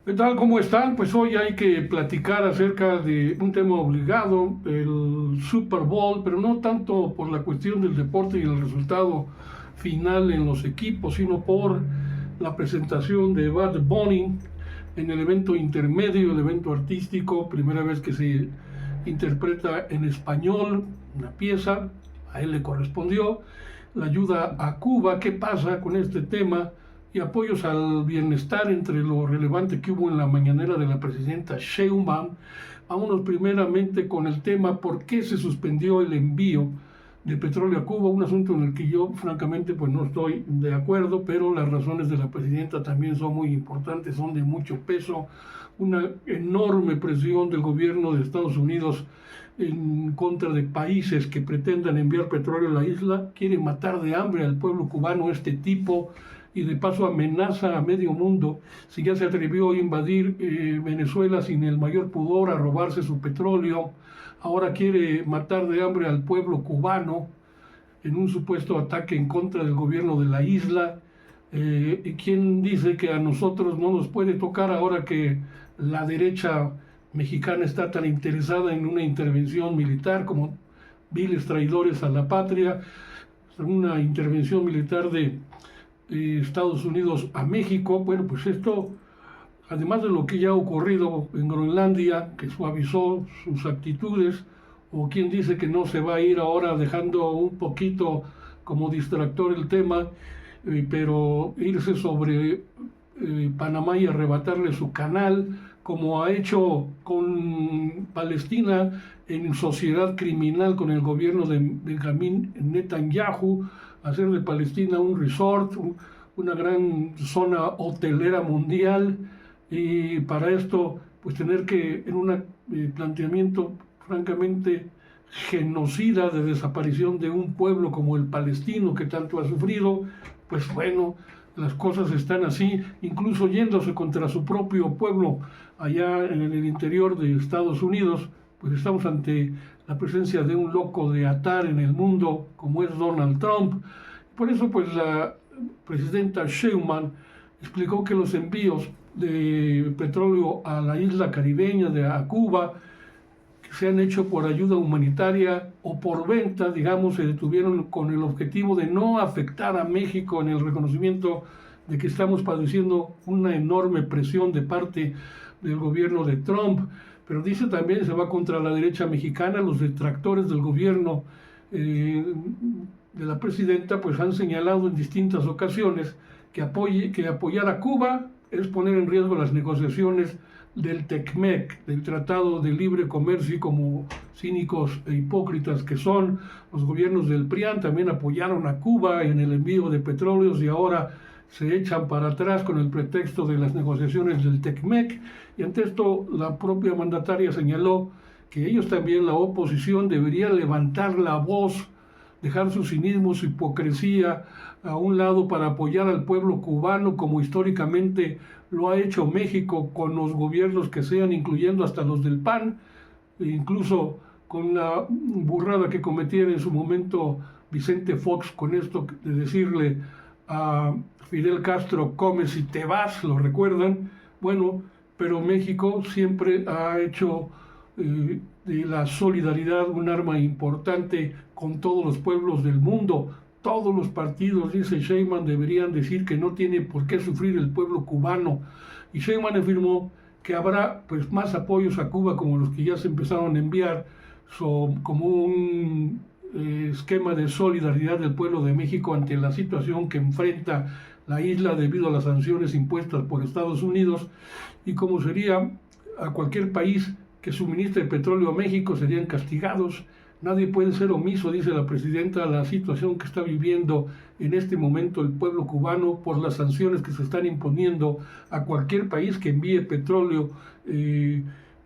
¿Qué tal? ¿Cómo están? Pues hoy hay que platicar acerca de un tema obligado, el Super Bowl, pero no tanto por la cuestión del deporte y el resultado final en los equipos, sino por la presentación de Bad Bunny en el evento intermedio, el evento artístico, primera vez que se interpreta en español una pieza, a él le correspondió, la ayuda a Cuba. ¿Qué pasa con este tema? Y apoyos al bienestar entre lo relevante que hubo en la mañanera de la presidenta Sheinbaum. Vámonos primeramente con el tema por qué se suspendió el envío de petróleo a Cuba, un asunto en el que yo francamente pues no estoy de acuerdo, pero las razones de la presidenta también son muy importantes, son de mucho peso, una enorme presión del gobierno de Estados Unidos en contra de países que pretendan enviar petróleo a la isla, quiere matar de hambre al pueblo cubano este tipo y de paso amenaza a medio mundo. Si ya se atrevió a invadir Venezuela sin el mayor pudor, a robarse su petróleo, ahora quiere matar de hambre al pueblo cubano en un supuesto ataque en contra del gobierno de la isla. ¿Quién dice que a nosotros no nos puede tocar ahora que la derecha mexicana está tan interesada en una intervención militar como viles traidores a la patria, una intervención militar de Estados Unidos a México? Bueno, pues esto, además de lo que ya ha ocurrido en Groenlandia, que suavizó sus actitudes, o quien dice que no se va a ir ahora dejando un poquito como distractor el tema, pero irse sobre Panamá y arrebatarle su canal, como ha hecho con Palestina en sociedad criminal con el gobierno de Benjamín Netanyahu, hacer de Palestina un resort, una gran zona hotelera mundial, y para esto pues tener que en un planteamiento francamente genocida de desaparición de un pueblo como el palestino que tanto ha sufrido, pues bueno, las cosas están así, incluso yéndose contra su propio pueblo allá en el interior de Estados Unidos, pues estamos ante la presencia de un loco de atar en el mundo como es Donald Trump. Por eso pues la presidenta Sheinbaum explicó que los envíos de petróleo a la isla caribeña, a Cuba, que se han hecho por ayuda humanitaria o por venta, digamos, se detuvieron con el objetivo de no afectar a México en el reconocimiento de que estamos padeciendo una enorme presión de parte del gobierno de Trump. Pero dice también se va contra la derecha mexicana, los detractores del gobierno de la presidenta pues han señalado en distintas ocasiones que apoyar a Cuba es poner en riesgo las negociaciones del TECMEC, del Tratado de Libre Comercio, y como cínicos e hipócritas que son, los gobiernos del PRIAN también apoyaron a Cuba en el envío de petróleos y ahora se echan para atrás con el pretexto de las negociaciones del TECMEC. Y ante esto la propia mandataria señaló que ellos también, la oposición, debería levantar la voz, dejar su cinismo, su hipocresía a un lado para apoyar al pueblo cubano como históricamente lo ha hecho México con los gobiernos que sean, incluyendo hasta los del PAN, e incluso con la burrada que cometiera en su momento Vicente Fox con esto de decirle a Fidel Castro, come si te vas, lo recuerdan. Bueno, pero México siempre ha hecho de la solidaridad un arma importante con todos los pueblos del mundo. Todos los partidos, dice Sheinbaum, deberían decir que no tiene por qué sufrir el pueblo cubano. Y Sheinbaum afirmó que habrá pues más apoyos a Cuba como los que ya se empezaron a enviar, como un esquema de solidaridad del pueblo de México ante la situación que enfrenta la isla debido a las sanciones impuestas por Estados Unidos, y como sería a cualquier país que suministre petróleo a México serían castigados. Nadie puede ser omiso, dice la presidenta, a la situación que está viviendo en este momento el pueblo cubano por las sanciones que se están imponiendo a cualquier país que envíe petróleo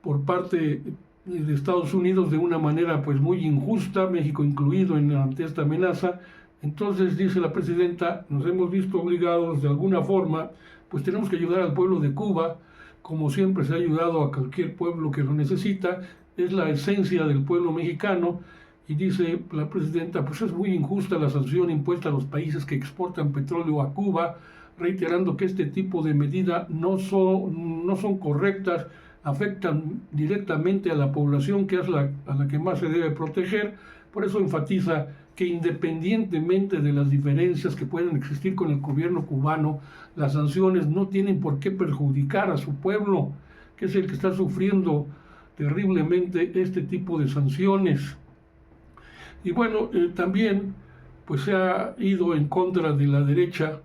por parte de Estados Unidos de una manera pues muy injusta, México incluido ante esta amenaza. Entonces, dice la presidenta, nos hemos visto obligados de alguna forma, pues tenemos que ayudar al pueblo de Cuba, como siempre se ha ayudado a cualquier pueblo que lo necesita, es la esencia del pueblo mexicano. Y dice la presidenta, pues es muy injusta la sanción impuesta a los países que exportan petróleo a Cuba, reiterando que este tipo de medidas no son correctas, afectan directamente a la población, que es a la que más se debe proteger. Por eso enfatiza que independientemente de las diferencias que pueden existir con el gobierno cubano, las sanciones no tienen por qué perjudicar a su pueblo, que es el que está sufriendo terriblemente este tipo de sanciones. Y bueno, también pues se ha ido en contra de la derecha,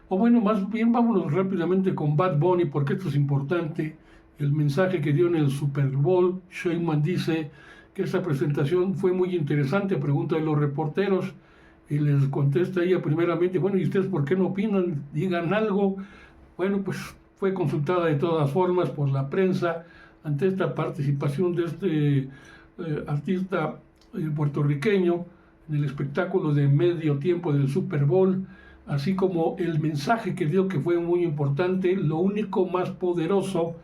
o bueno, más bien vámonos rápidamente con Bad Bunny, porque esto es importante. El mensaje que dio en el Super Bowl, Sheinbaum dice que esa presentación fue muy interesante, pregunta de los reporteros, y les contesta ella primeramente, bueno, ¿y ustedes por qué no opinan? Digan algo. Bueno, pues fue consultada de todas formas por la prensa ante esta participación de este artista puertorriqueño en el espectáculo de medio tiempo del Super Bowl, así como el mensaje que dio, que fue muy importante. Lo único más poderoso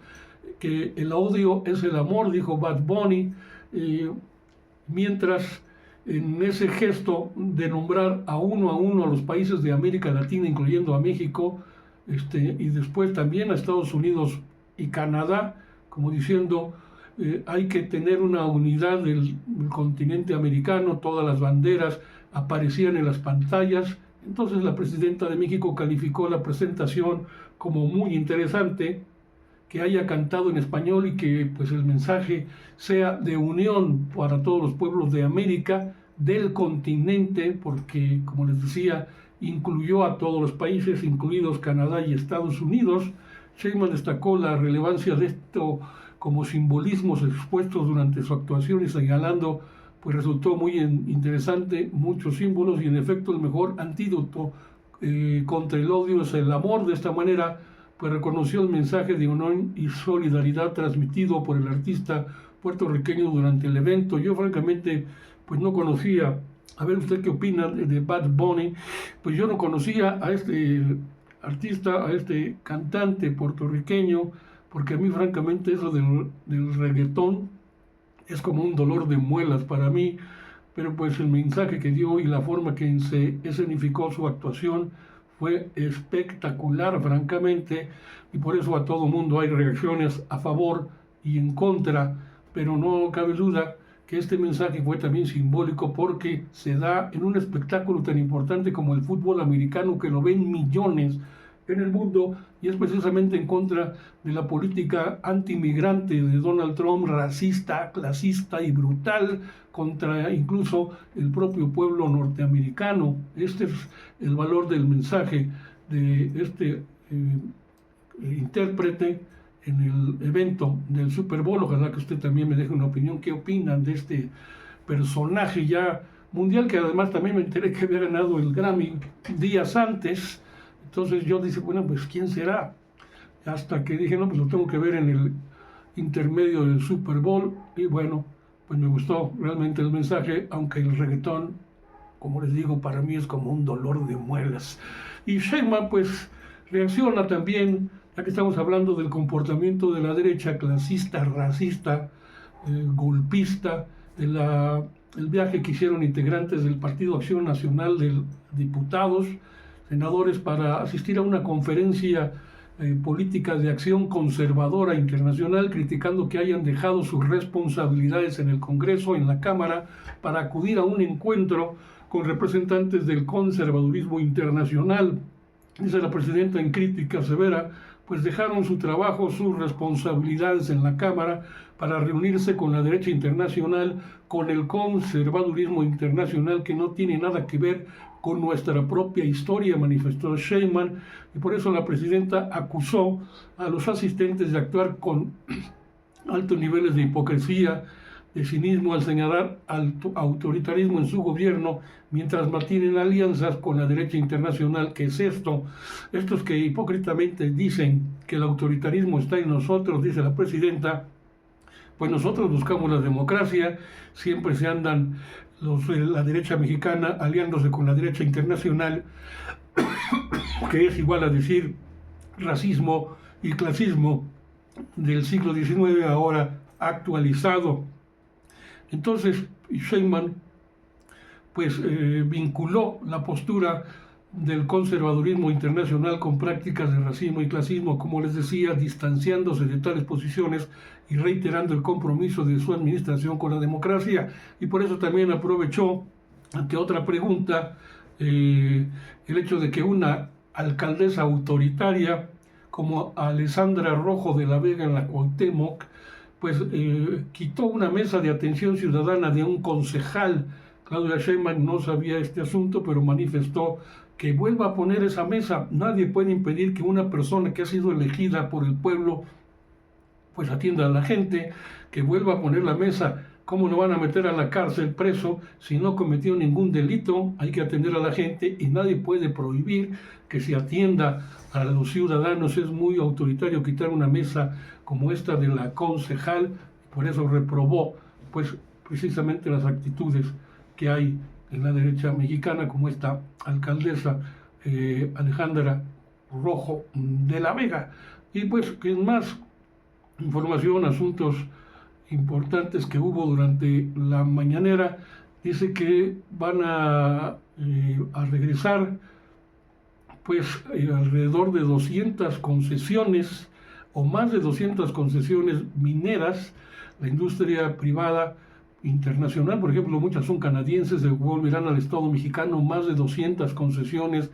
que el odio es el amor, dijo Bad Bunny, mientras en ese gesto de nombrar a uno a los países de América Latina, incluyendo a México, y después también a Estados Unidos y Canadá, como diciendo, hay que tener una unidad del continente americano, todas las banderas aparecían en las pantallas. Entonces la presidenta de México calificó la presentación como muy interesante, que haya cantado en español y que pues el mensaje sea de unión para todos los pueblos de América, del continente, porque como les decía, incluyó a todos los países, incluidos Canadá y Estados Unidos. Sheinbaum destacó la relevancia de esto como simbolismos expuestos durante su actuación y señalando, pues resultó muy interesante, muchos símbolos, y en efecto el mejor antídoto contra el odio es el amor. De esta manera, pues reconoció el mensaje de unión y solidaridad transmitido por el artista puertorriqueño durante el evento. Yo francamente pues no conocía, a ver usted qué opina de Bad Bunny, pues yo no conocía a este artista, a este cantante puertorriqueño, porque a mí francamente eso del reggaetón es como un dolor de muelas para mí, pero pues el mensaje que dio y la forma que se escenificó su actuación fue espectacular, francamente, y por eso a todo mundo hay reacciones a favor y en contra, pero no cabe duda que este mensaje fue también simbólico porque se da en un espectáculo tan importante como el fútbol americano, que lo ven millones en el mundo, y es precisamente en contra de la política antimigrante de Donald Trump, racista, clasista y brutal, contra incluso el propio pueblo norteamericano. Este es el valor del mensaje de este intérprete en el evento del Super Bowl. Ojalá que usted también me deje una opinión. ¿Qué opinan de este personaje ya mundial, que además también me enteré que había ganado el Grammy días antes? Entonces yo dije, bueno, pues ¿quién será? Hasta que dije, no, pues lo tengo que ver en el intermedio del Super Bowl. Y bueno, pues me gustó realmente el mensaje, aunque el reggaetón, como les digo, para mí es como un dolor de muelas. Y Sheinbaum pues reacciona también, ya que estamos hablando del comportamiento de la derecha clasista, racista, golpista, el viaje que hicieron integrantes del Partido Acción Nacional de Diputados, senadores, para asistir a una conferencia política de acción conservadora internacional, criticando que hayan dejado sus responsabilidades en el Congreso, en la Cámara, para acudir a un encuentro con representantes del conservadurismo internacional. Dice la presidenta en crítica severa, pues dejaron su trabajo, sus responsabilidades en la Cámara para reunirse con la derecha internacional, con el conservadurismo internacional, que no tiene nada que ver con nuestra propia historia, manifestó Sheinbaum, y por eso la presidenta acusó a los asistentes de actuar con altos niveles de hipocresía, de cinismo, al señalar autoritarismo en su gobierno, mientras mantienen alianzas con la derecha internacional. ¿Qué es esto? Estos que hipócritamente dicen que el autoritarismo está en nosotros, dice la presidenta, pues nosotros buscamos la democracia, siempre se andan la derecha mexicana aliándose con la derecha internacional, que es igual a decir racismo y clasismo del siglo XIX ahora actualizado. Entonces Sheinbaum pues vinculó la postura del conservadurismo internacional con prácticas de racismo y clasismo, como les decía, distanciándose de tales posiciones y reiterando el compromiso de su administración con la democracia. Y por eso también aprovechó, ante otra pregunta, el hecho de que una alcaldesa autoritaria como Alessandra Rojo de la Vega en la Cuauhtémoc, pues quitó una mesa de atención ciudadana de un concejal. Claudia Sheinbaum no sabía este asunto, pero manifestó que vuelva a poner esa mesa. Nadie puede impedir que una persona que ha sido elegida por el pueblo pues atienda a la gente, que vuelva a poner la mesa. ¿Cómo lo van a meter a la cárcel preso si no cometió ningún delito? Hay que atender a la gente y nadie puede prohibir que se atienda a los ciudadanos. Es muy autoritario quitar una mesa como esta de la concejal, por eso reprobó pues precisamente las actitudes que hay en la derecha mexicana, como esta alcaldesa Alejandra Rojo de la Vega. Y pues, en más información, asuntos importantes que hubo durante la mañanera, dice que van a regresar pues alrededor de 200 concesiones o más de 200 concesiones mineras. La industria privada internacional, por ejemplo, muchas son canadienses, devolverán al Estado mexicano más de 200 concesiones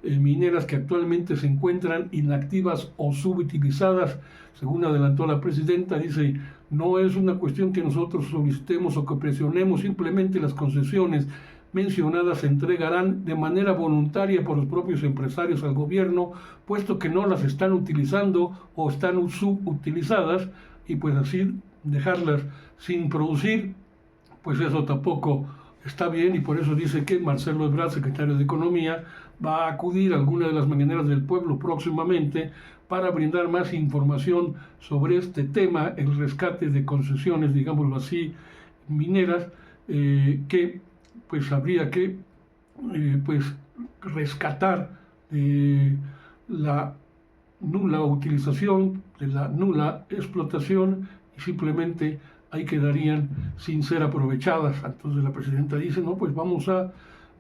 mineras que actualmente se encuentran inactivas o subutilizadas, según adelantó la presidenta. Dice, no es una cuestión que nosotros solicitemos o que presionemos, simplemente las concesiones mencionadas se entregarán de manera voluntaria por los propios empresarios al gobierno, puesto que no las están utilizando o están subutilizadas, y pues así dejarlas sin producir, pues eso tampoco está bien. Y por eso dice que Marcelo Ebrard, secretario de Economía, va a acudir a alguna de las mañaneras del pueblo próximamente para brindar más información sobre este tema, el rescate de concesiones, digámoslo así, mineras, que pues habría que pues rescatar la nula utilización, de la nula explotación, y simplemente ahí quedarían sin ser aprovechadas. Entonces la presidenta dice, no, pues vamos a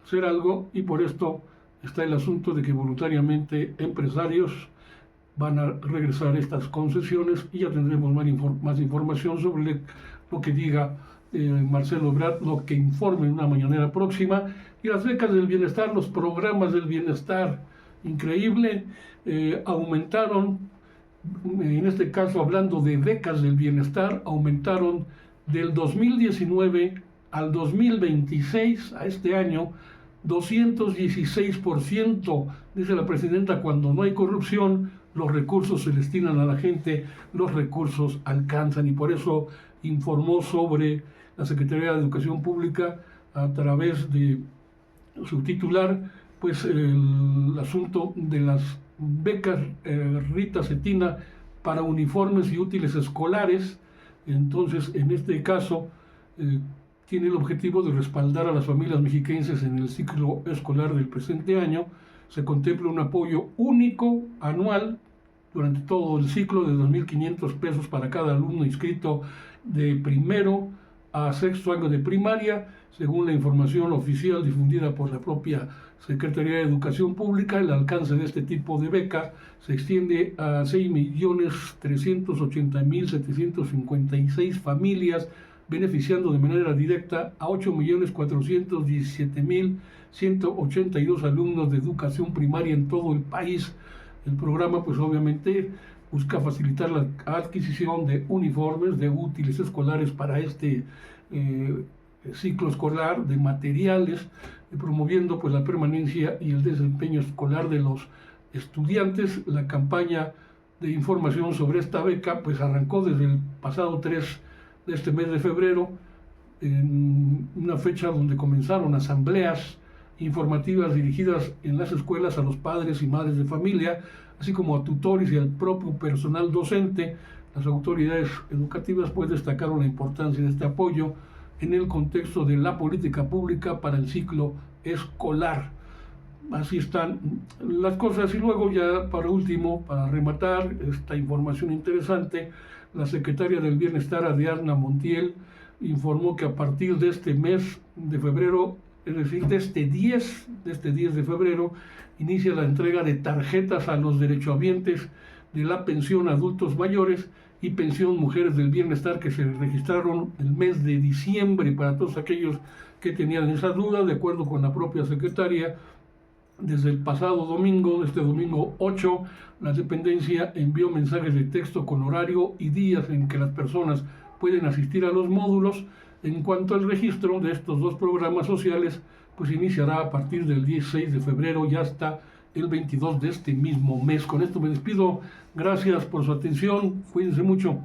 hacer algo, y por esto está el asunto de que voluntariamente empresarios van a regresar estas concesiones, y ya tendremos más información sobre lo que diga Marcelo Ebrard, lo que informe en una mañanera próxima. Y las becas del bienestar, los programas del bienestar, increíble, aumentaron, en este caso hablando de becas del bienestar, aumentaron del 2019 al 2026, a este año, 216%. Dice la presidenta, cuando no hay corrupción, los recursos se destinan a la gente, los recursos alcanzan, y por eso informó sobre la Secretaría de Educación Pública a través de su titular, pues el asunto de las becas Rita Cetina para uniformes y útiles escolares. Entonces, en este caso, tiene el objetivo de respaldar a las familias mexiquenses en el ciclo escolar del presente año. Se contempla un apoyo único anual durante todo el ciclo de 2.500 pesos para cada alumno inscrito de primero a sexto año de primaria, según la información oficial difundida por la propia Secretaría de Educación Pública. El alcance de este tipo de beca se extiende a 6.380.756 familias, beneficiando de manera directa a 8.417.182 alumnos de educación primaria en todo el país. El programa, pues obviamente, busca facilitar la adquisición de uniformes, de útiles escolares para este ciclo escolar, de materiales, promoviendo pues la permanencia y el desempeño escolar de los estudiantes. La campaña de información sobre esta beca pues arrancó desde el pasado 3 de este mes de febrero, en una fecha donde comenzaron asambleas informativas dirigidas en las escuelas a los padres y madres de familia, así como a tutores y al propio personal docente. Las autoridades educativas pues destacaron la importancia de este apoyo en el contexto de la política pública para el ciclo escolar. Así están las cosas. Y luego, ya para último, para rematar esta información interesante, la secretaria del Bienestar, Adriana Montiel, informó que a partir de este mes de febrero es decir, de este 10 de febrero, inicia la entrega de tarjetas a los derechohabientes de la pensión adultos mayores y pensión mujeres del bienestar que se registraron el mes de diciembre para todos aquellos que tenían esa duda, de acuerdo con la propia secretaria. Desde el pasado domingo, este domingo 8, la dependencia envió mensajes de texto con horario y días en que las personas pueden asistir a los módulos. En cuanto al registro de estos dos programas sociales, pues iniciará a partir del 16 de febrero y hasta el 22 de este mismo mes. Con esto me despido. Gracias por su atención. Cuídense mucho.